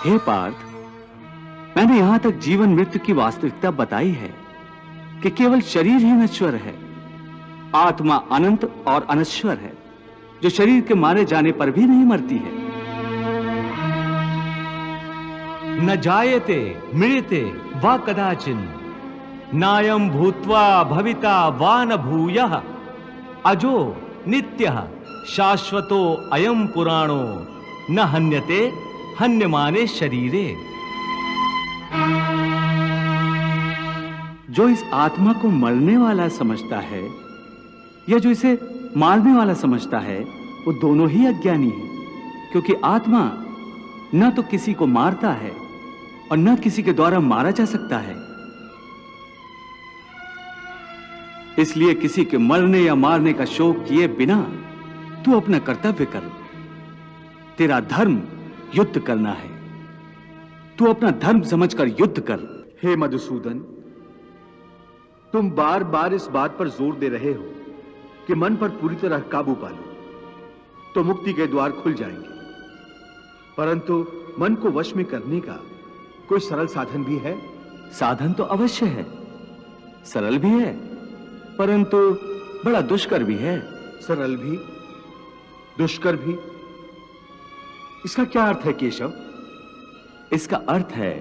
हे पार्थ, मैंने यहां तक जीवन मृत्यु की वास्तविकता बताई है कि केवल शरीर ही नश्वर है। आत्मा अनंत और अनश्वर है, जो शरीर के मारे जाने पर भी नहीं मरती है। न जायते मृते वा कदाचिन नायं भूत्वा भविता वा न भूयः अजो नित्यः शाश्वतो अयं पुराणो न हन्यते हन्यमाने शरीरे। जो इस आत्मा को मरने वाला समझता है या जो इसे मारने वाला समझता है, वो दोनों ही अज्ञानी हैं, क्योंकि आत्मा न तो किसी को मारता है और न किसी के द्वारा मारा जा सकता है। इसलिए किसी के मरने या मारने का शोक किए बिना तू अपना कर्तव्य कर। तेरा धर्म युद्ध करना है। तू अपना धर्म समझकर युद्ध कर। हे मधुसूदन, तुम बार बार इस बात पर जोर दे रहे हो कि मन पर पूरी तरह काबू पा लो तो मुक्ति के द्वार खुल जाएंगे, परंतु मन को वश में करने का कोई सरल साधन भी है? साधन तो अवश्य है, सरल भी है, परंतु बड़ा दुष्कर भी है। सरल भी, दुष्कर भी, इसका क्या अर्थ है केशव? इसका अर्थ है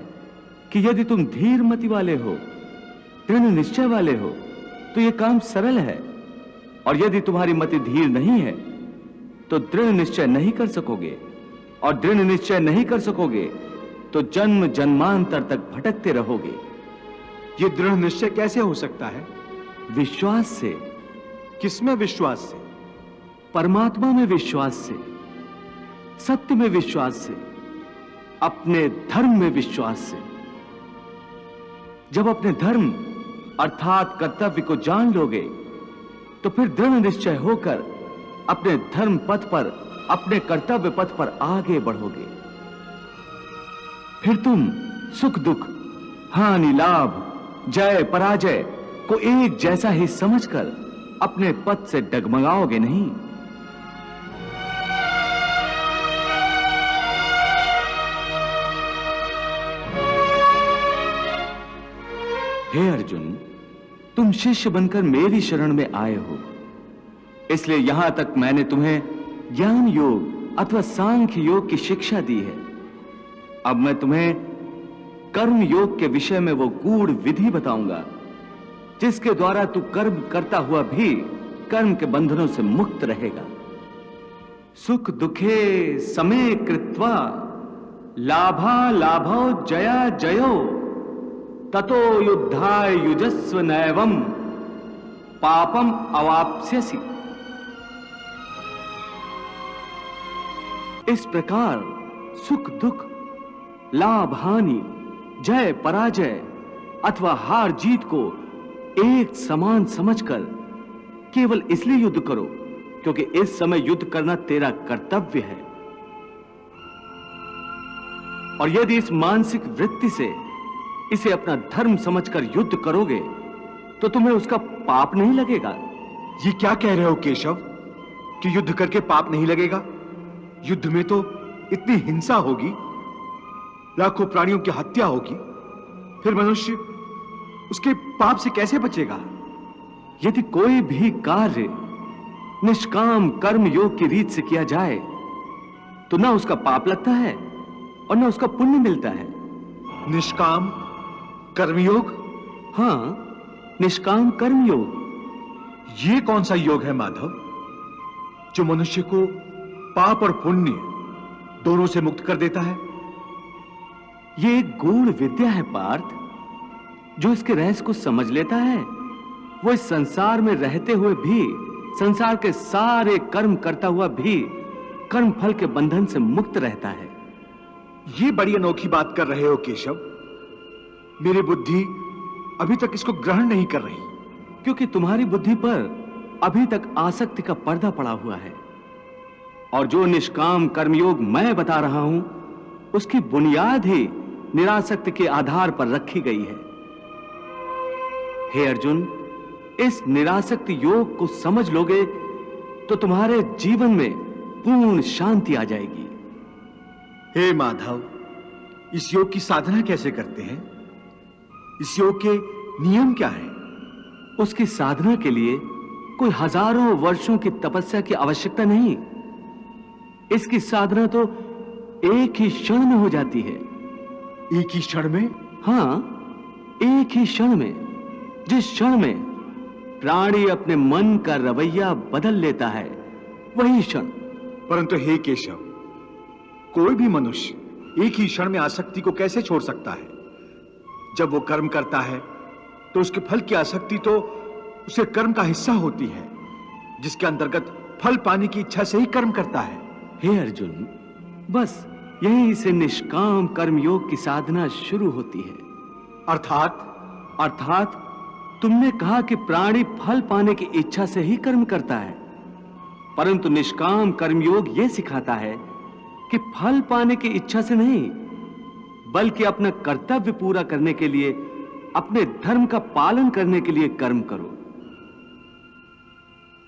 कि यदि तुम धीर मति वाले हो, दृढ़ निश्चय वाले हो, तो यह काम सरल है, और यदि तुम्हारी मति धीर नहीं है तो दृढ़ निश्चय नहीं कर सकोगे, और दृढ़ निश्चय नहीं कर सकोगे तो जन्म जन्मांतर तक भटकते रहोगे। यह दृढ़ निश्चय कैसे हो सकता है? विश्वास से। किसमें विश्वास से? परमात्मा में विश्वास से, सत्य में विश्वास से, अपने धर्म में विश्वास से। जब अपने धर्म अर्थात कर्तव्य को जान लोगे तो फिर दृढ़ निश्चय होकर अपने धर्म पथ पर, अपने कर्तव्य पथ पर आगे बढ़ोगे। फिर तुम सुख दुख, हानि लाभ, जय पराजय को एक जैसा ही समझकर अपने पथ से डगमगाओगे नहीं। हे अर्जुन, तुम शिष्य बनकर मेरी शरण में आए हो, इसलिए यहां तक मैंने तुम्हें ज्ञान योग अथवा सांख्य योग की शिक्षा दी है। अब मैं तुम्हें कर्म योग के विषय में वो गूढ़ विधि बताऊंगा जिसके द्वारा तू कर्म करता हुआ भी कर्म के बंधनों से मुक्त रहेगा। सुख दुखे समे कृत्वा लाभा लाभो जया जयो ततो युद्धाय युजस्व नैवम पापम अवाप्स्यसि। इस प्रकार सुख दुख, लाभ हानि, जय पराजय अथवा हार जीत को एक समान समझकर केवल इसलिए युद्ध करो क्योंकि इस समय युद्ध करना तेरा कर्तव्य है। और यदि इस मानसिक वृत्ति से इसे अपना धर्म समझकर युद्ध करोगे तो तुम्हें उसका पाप नहीं लगेगा। ये क्या कह रहे हो केशव कि युद्ध करके पाप नहीं लगेगा? युद्ध में तो इतनी हिंसा होगी, लाखों प्राणियों की हत्या होगी, फिर मनुष्य उसके पाप से कैसे बचेगा? यदि कोई भी कार्य निष्काम कर्म योग की रीत से किया जाए तो ना उसका पाप लगता है और ना उसका पुण्य मिलता है। निष्काम कर्मयोग? हाँ, निष्काम कर्मयोग। ये कौन सा योग है माधव जो मनुष्य को पाप और पुण्य दोनों से मुक्त कर देता है? ये एक गूढ़ विद्या है पार्थ। जो इसके रहस्य को समझ लेता है वो इस संसार में रहते हुए भी, संसार के सारे कर्म करता हुआ भी कर्म फल के बंधन से मुक्त रहता है। ये बड़ी अनोखी बात कर रहे हो केशव। मेरी बुद्धि अभी तक इसको ग्रहण नहीं कर रही। क्योंकि तुम्हारी बुद्धि पर अभी तक आसक्ति का पर्दा पड़ा हुआ है, और जो निष्काम कर्मयोग मैं बता रहा हूं उसकी बुनियाद ही निरासक्ति के आधार पर रखी गई है। हे अर्जुन, इस निरासक्ति योग को समझ लोगे तो तुम्हारे जीवन में पूर्ण शांति आ जाएगी। हे माधव, इस योग की साधना कैसे करते हैं? इस योग के नियम क्या हैं? उसकी साधना के लिए कोई हजारों वर्षों की तपस्या की आवश्यकता नहीं। इसकी साधना तो एक ही क्षण में हो जाती है। एक ही क्षण में? हां, एक ही क्षण में। जिस क्षण में प्राणी अपने मन का रवैया बदल लेता है, वही क्षण। परंतु हे केशव, कोई भी मनुष्य एक ही क्षण में आसक्ति को कैसे छोड़ सकता है? जब वो कर्म करता है तो उसके फल की आसक्ति तो उसे कर्म का हिस्सा होती है, जिसके अंतर्गत फल पाने की इच्छा से ही कर्म करता है। हे अर्जुन, बस यहीं से निष्काम कर्मयोग की साधना शुरू होती है। अर्थात तुमने कहा कि प्राणी फल पाने की इच्छा से ही कर्म करता है, परंतु निष्काम कर्मयोग यह सिखाता है कि फल पाने की इच्छा से नहीं, बल्कि अपना कर्तव्य पूरा करने के लिए, अपने धर्म का पालन करने के लिए कर्म करो।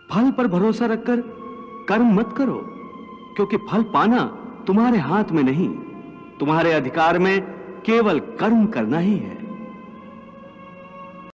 फल पर भरोसा रखकर कर्म मत करो, क्योंकि फल पाना तुम्हारे हाथ में नहीं, तुम्हारे अधिकार में केवल कर्म करना ही है।